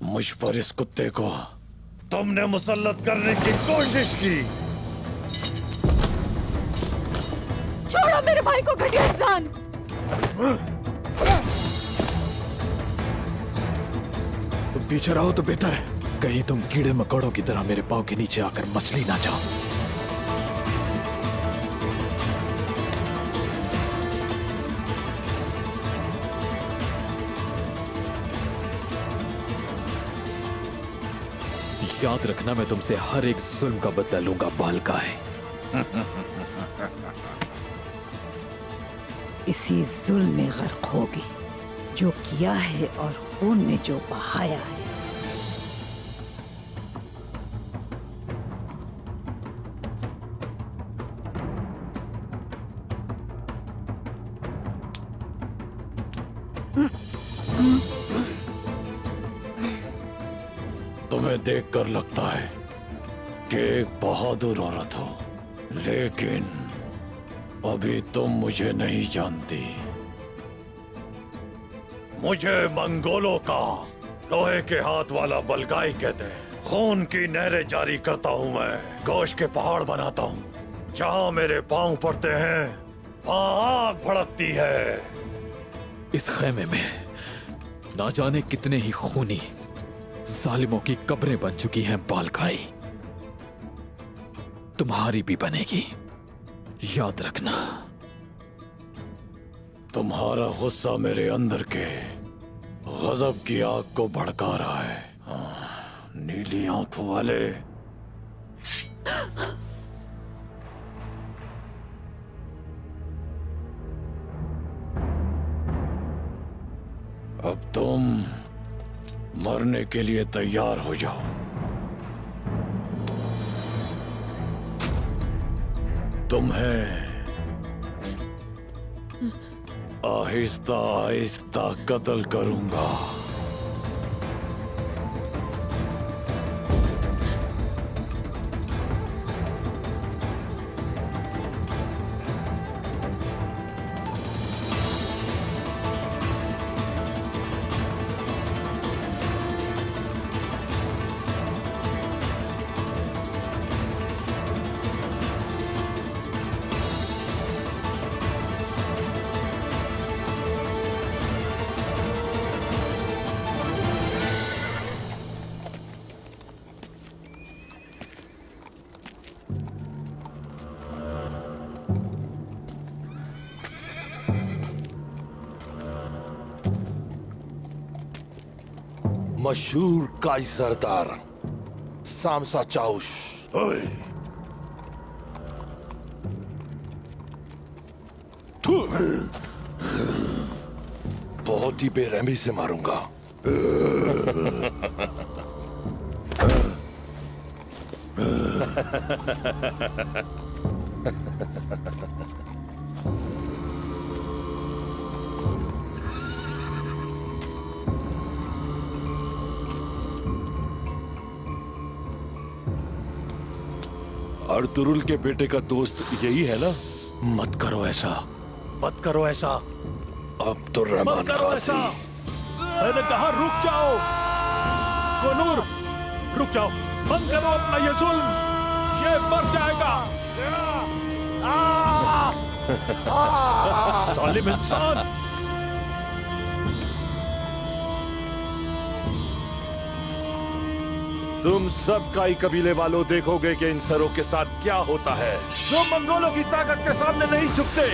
मुझ पर इस कुत्ते को तुमने मुसल्लत करने की कोशिश की। छोड़ो मेरे भाई को, घटिया इंसान। तुम पीछे रहो तो बेहतर है, कहीं तुम कीड़े मकोड़ों की तरह मेरे पांव के नीचे आकर मछली ना जाओ। याद रखना, मैं तुमसे हर एक जुल्म का बदला लूंगा बालकाय। इसी जुल्म में गर्क होगी जो किया है और खून में जो बहाया है। तुम्हें देखकर लगता है कि एक बहादुर औरत हो, लेकिन अभी तुम मुझे नहीं जानती। मुझे मंगोलों का लोहे के हाथ वाला बलगाई कहते हैं। खून की नहरें जारी करता हूँ मैं, गोश्त के पहाड़ बनाता हूँ। जहाँ मेरे पांव पड़ते हैं वहाँ आग भड़कती है। इस खेमे में ना जाने कितने ही खूनी जालिमों की कब्रें बन चुकी हैं बालकाई। तुम्हारी भी बनेगी, याद रखना। तुम्हारा गुस्सा मेरे अंदर के गजब की आग को भड़का रहा है। नीली आंखों वाले, अब तुम मरने के लिए तैयार हो जाओ। तुम्हें आहिस्ता आहिस्ता कत्ल करूंगा। मशहूर काई सरदार सामसा चाउश। बहुत ही बेरहमी से मारूंगा। अर्तुरुल के बेटे का दोस्त यही है ना? मत करो ऐसा, मत करो ऐसा। अब्दुर्रहमान खासी। मैंने कहा रुक जाओ। कोनूर, रुक जाओ, बंद करो अपना ये जुल्म, ये मर जाएगा। जालिम इंसान। तुम सब काई कबीले वालों देखोगे कि इन सरों के साथ क्या होता है, जो मंगोलों की ताकत के सामने नहीं झुकते।